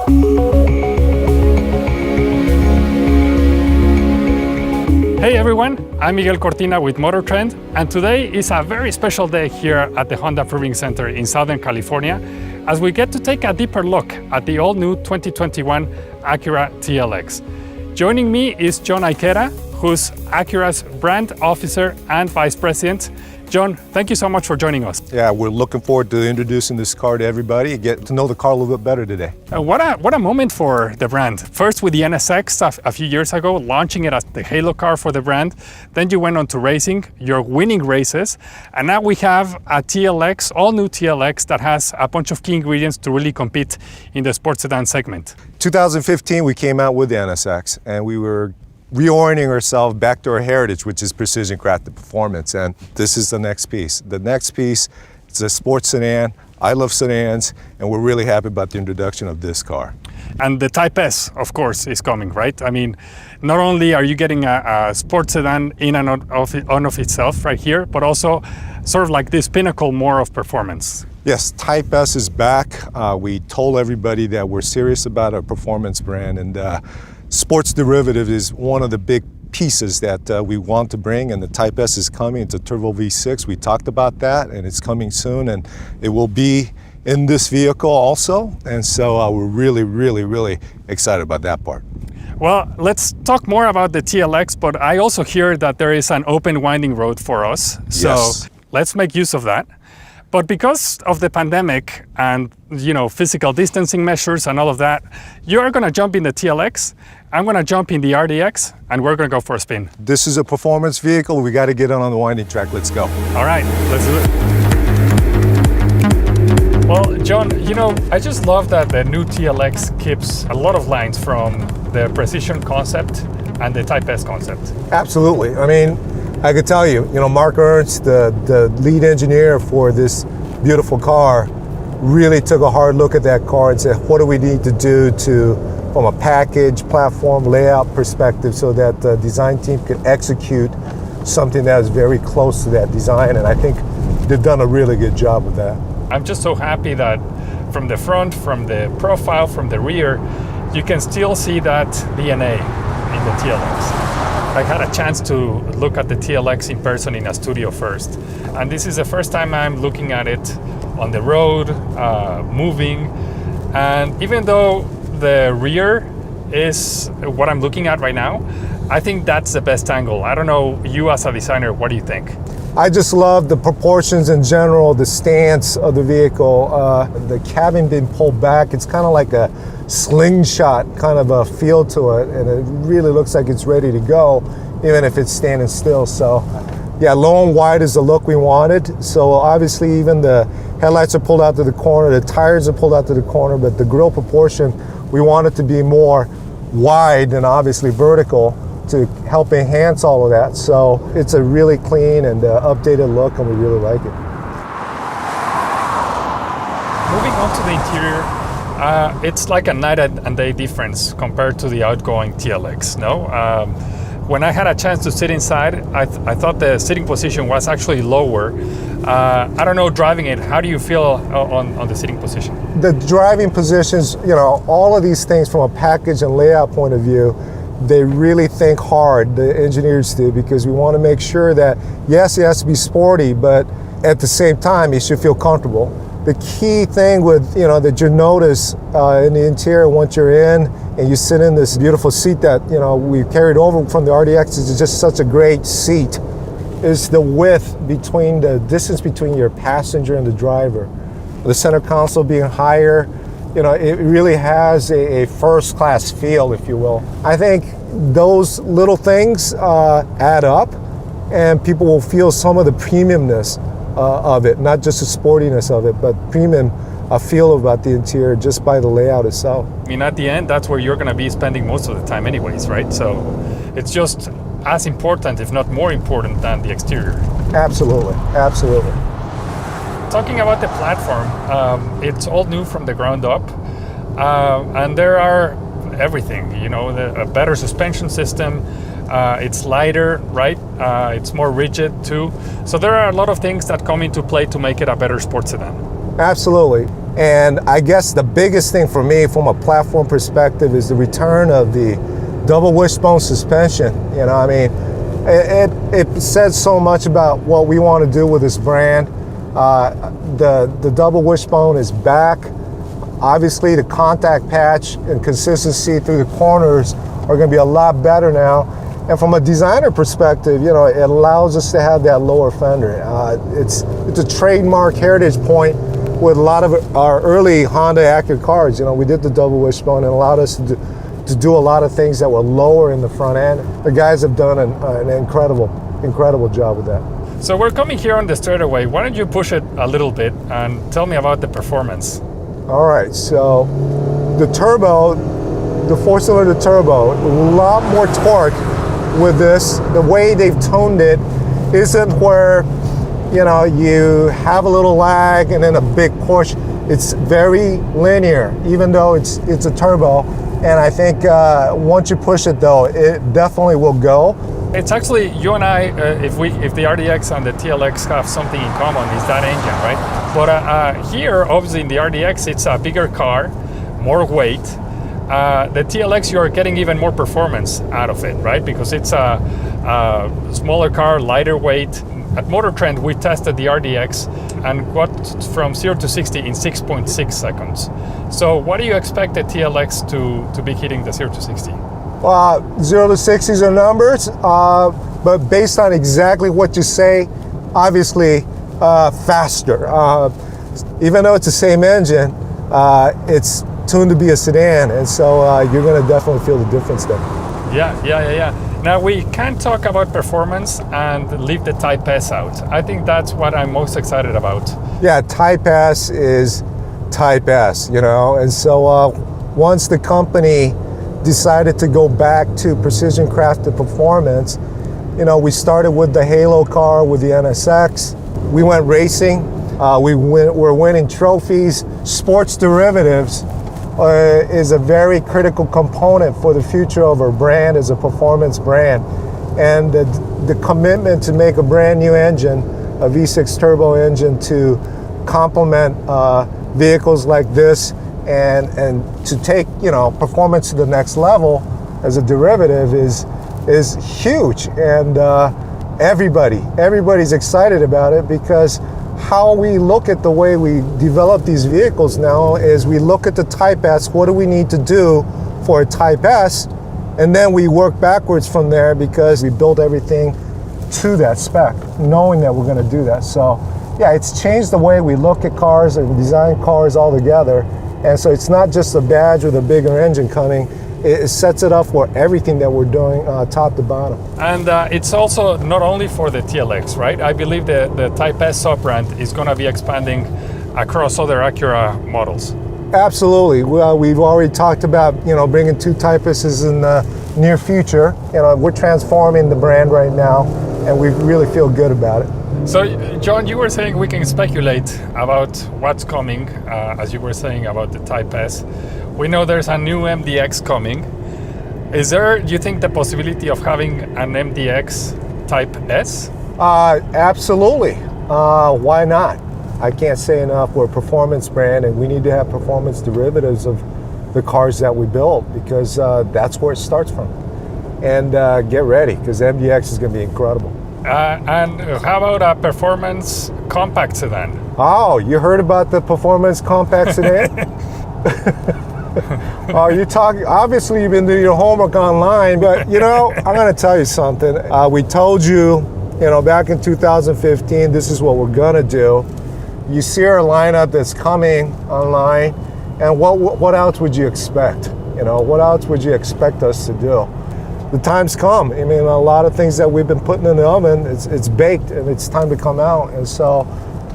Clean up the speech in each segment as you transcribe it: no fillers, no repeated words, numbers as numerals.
Hey everyone, I'm Miguel Cortina with Motor Trend, and today is a very special day here at the Honda Proving Center in Southern California as we get to take a deeper look at the all-new 2021 Acura TLX. Joining me is John Ikeda, who's Acura's brand officer and vice president. John, thank you so much for joining us. Yeah, we're looking forward to introducing this car to everybody and get to know the car a little bit better today. What a moment for the brand. First with the NSX a few years ago, launching it as the halo car for the brand. Then you went on to racing, you're winning races, and now we have a TLX, all new TLX that has a bunch of key ingredients to really compete in the sports sedan segment. 2015, we came out with the NSX and we were reorienting ourselves back to our heritage, which is precision crafted performance. And this is the next piece. The next piece is a sports sedan. I love sedans, and we're really happy about the introduction of this car. And the Type S, of course, is coming, right? I mean, not only are you getting a sports sedan in and of itself right here, but also sort of like this pinnacle more of performance. Yes, Type S is back. We told everybody that we're serious about our performance brand, and sports derivative is one of the big pieces that we want to bring, and the Type S is coming. It's a turbo V6. We talked about that, and it's coming soon, and it will be in this vehicle also. And so we're really excited about that part. Well, let's talk more about the TLX, but I also hear that there is an open winding road for us. So yes. Let's make use of that. But because of the pandemic and physical distancing measures and all of that, you're going to jump in the TLX, I'm going to jump in the RDX, and we're going to go for a spin. This is a performance vehicle. We got to get on the winding track. Let's go. All right, let's do it. Well, John, I just love that the new TLX keeps a lot of lines from the precision concept and the Type S concept. Absolutely. I mean, I could tell you, Mark Ernst, the lead engineer for this beautiful car, really took a hard look at that car and said, what do we need to do from a package, platform, layout perspective so that the design team could execute something that is very close to that design. And I think they've done a really good job with that. I'm just so happy that from the front, from the profile, from the rear, you can still see that DNA in the TLX. I had a chance to look at the TLX in person in a studio first. And this is the first time I'm looking at it on the road, moving. And even though the rear is what I'm looking at right now, I think that's the best angle. I don't know, you as a designer, what do you think? I just love the proportions in general, the stance of the vehicle, the cabin being pulled back. It's kind of like a slingshot kind of a feel to it, and it really looks like it's ready to go, even if it's standing still. So yeah, low and wide is the look we wanted. So obviously even the headlights are pulled out to the corner, the tires are pulled out to the corner, but the grille proportion, we want it to be more wide than obviously vertical to help enhance all of that. So it's a really clean and updated look, and we really like it. Moving on to the interior, it's like a night and day difference compared to the outgoing TLX, no? When I had a chance to sit inside, I thought the sitting position was actually lower. I don't know, driving it, how do you feel on the sitting position? The driving positions, all of these things from a package and layout point of view, they really think hard, the engineers do, because we want to make sure that, yes, it has to be sporty, but at the same time, you should feel comfortable. The key thing that you notice in the interior once you're in and you sit in this beautiful seat that we carried over from the RDX, is just such a great seat, is the width between the distance between your passenger and the driver. The center console being higher, it really has a first-class feel, if you will. I think those little things add up, and people will feel some of the premiumness of it, not just the sportiness of it, but premium feel about the interior just by the layout itself. I mean, at the end, that's where you're going to be spending most of the time anyways, right? So it's just as important, if not more important, than the exterior. Absolutely, absolutely. Talking about the platform, it's all new from the ground up, and there are everything, a better suspension system, it's lighter, right? It's more rigid too. So there are a lot of things that come into play to make it a better sports sedan. Absolutely. And I guess the biggest thing for me from a platform perspective is the return of the double wishbone suspension. You know, I mean, it says so much about what we want to do with this brand. The double wishbone is back. Obviously, the contact patch and consistency through the corners are going to be a lot better now. And from a designer perspective, you know, it allows us to have that lower fender. It's a trademark heritage point with a lot of our early Honda Acura cars. You know, we did the double wishbone and allowed us to do a lot of things that were lower in the front end. The guys have done an incredible job with that. So we're coming here on the straightaway. Why don't you push it a little bit and tell me about the performance? All right, so the turbo, the four-cylinder turbo, a lot more torque with this. The way they've toned it isn't where, you know, you have a little lag and then a big push. It's very linear, even though it's a turbo. And I think once you push it, though, it definitely will go. It's actually, you and I, if the RDX and the TLX have something in common, is that engine, right? But here, obviously in the RDX, it's a bigger car, more weight. The TLX, you're getting even more performance out of it, right? Because it's a smaller car, lighter weight. At Motor Trend, we tested the RDX and got from 0 to 60 in 6.6 seconds. So what do you expect the TLX to be hitting the 0 to 60? 0 to 60s are numbers, but based on exactly what you say, obviously faster. Even though it's the same engine, it's tuned to be a sedan, and so you're going to definitely feel the difference there. Yeah. Now we can't talk about performance and leave the Type S out. I think that's what I'm most excited about. Yeah, Type S is Type S, you know, and so once the company decided to go back to precision crafted performance, you know, we started with the Halo car with the NSX. We went racing. We're winning trophies. Sports derivatives is a very critical component for the future of our brand as a performance brand. And the commitment to make a brand new engine, a V6 turbo engine, to complement vehicles like this and to take, you know, performance to the next level as a derivative is huge. And everybody's excited about it, because how we look at the way we develop these vehicles now is we look at the Type S, what do we need to do for a Type S, and then we work backwards from there, because we build everything to that spec, knowing that we're going to do that. So yeah, it's changed the way we look at cars and design cars altogether. And so it's not just a badge with a bigger engine coming. It sets it up for everything that we're doing top to bottom. And it's also not only for the TLX, right? I believe the Type S sub-brand is going to be expanding across other Acura models. Absolutely. Well, we've already talked about, you know, bringing 2 Type S's in the near future. You know, we're transforming the brand right now, and we really feel good about it. So, John, you were saying we can speculate about what's coming, as you were saying about the Type S. We know there's a new MDX coming. Is there, do you think, the possibility of having an MDX Type S? Absolutely. Why not? I can't say enough. We're a performance brand, and we need to have performance derivatives of the cars that we build, because that's where it starts from. And get ready, because MDX is going to be incredible. And how about a performance compact sedan? Oh, you heard about the performance compact sedan? Oh, you're talking, obviously you've been doing your homework online, but you know, I'm going to tell you something. We told you, you know, back in 2015, this is what we're going to do. You see our lineup that's coming online, and what else would you expect? You know, what else would you expect us to do? The time's come. I mean, a lot of things that we've been putting in the oven, it's baked, and it's time to come out. And so,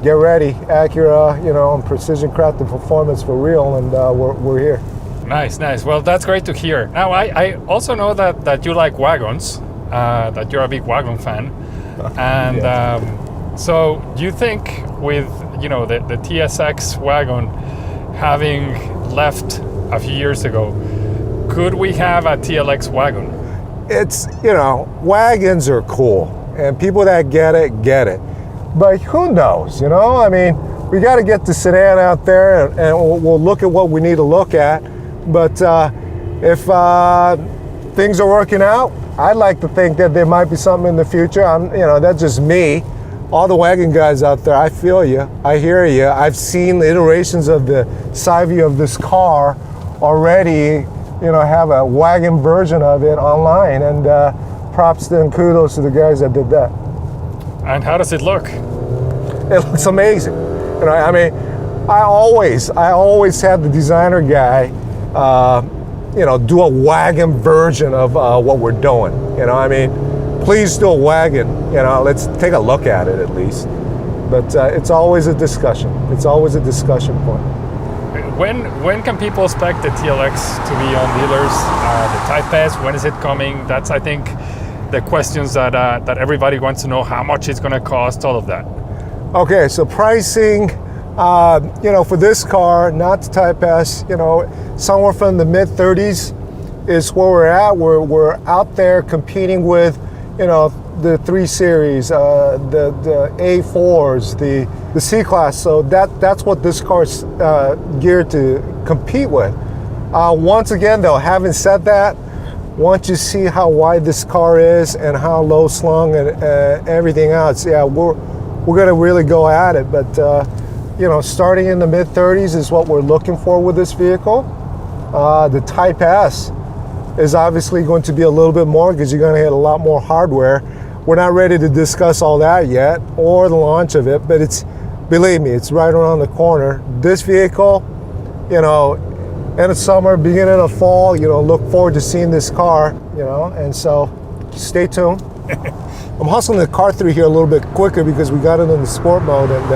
get ready, Acura, you know, and precision crafted performance for real, and we're here. Nice. Well, that's great to hear. Now, I also know that you like wagons, that you're a big wagon fan, and yeah. So do you think with, you know, the TSX wagon having left a few years ago, could we have a TLX wagon? It's, you know, wagons are cool, and people that get it. But who knows, you know? I mean, we got to get the sedan out there, and we'll look at what we need to look at. But if things are working out, I'd like to think that there might be something in the future. That's just me. All the wagon guys out there, I feel you, I hear you. I've seen the iterations of the side view of this car already, have a wagon version of it online, and props and kudos to the guys that did that. And how does it look? It looks amazing. I always have the designer guy, do a wagon version of what we're doing. Please do a wagon. Let's take a look at it at least. But it's always a discussion. It's always a discussion point. When can people expect the TLX to be on dealers? The Type S, when is it coming? That's, I think, the questions that everybody wants to know. How much it's going to cost, all of that. Okay, so pricing, for this car, not the Type S, somewhere from the mid-30s is where we're at. We're out there competing with, the 3 Series, the A4s, the C-Class. So that's what this car's geared to compete with. Once again, though, having said that, once you see how wide this car is and how low slung and everything else, we're going to really go at it. But starting in the mid-30s is what we're looking for with this vehicle. The Type S is obviously going to be a little bit more because you're going to hit a lot more hardware. We're not ready to discuss all that yet or the launch of it, but believe me, it's right around the corner. This vehicle, end of summer, beginning of fall, look forward to seeing this car, and so stay tuned. I'm hustling the car through here a little bit quicker because we got it in the sport mode, and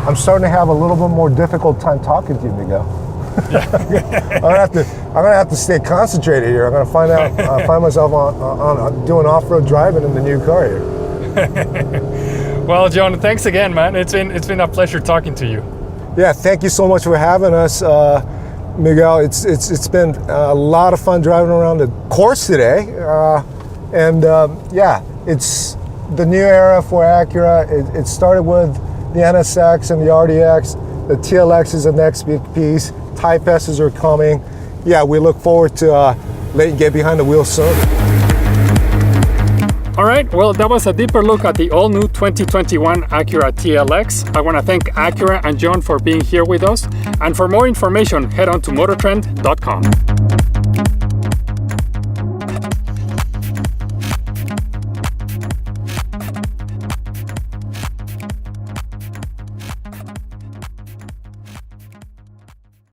I'm starting to have a little bit more difficult time talking to you, Miguel. I'm gonna have to stay concentrated here. I'm gonna find myself on doing off-road driving in the new car here. Well, John, thanks again, man. It's been a pleasure talking to you. Yeah, thank you so much for having us, Miguel. It's been a lot of fun driving around the course today, it's the new era for Acura. It started with the NSX and the RDX. The TLX is the next big piece. Type S's are coming. Yeah, we look forward to letting you get behind the wheel soon. All right, well, that was a deeper look at the all-new 2021 Acura TLX. I want to thank Acura and John for being here with us. And for more information, head on to motortrend.com.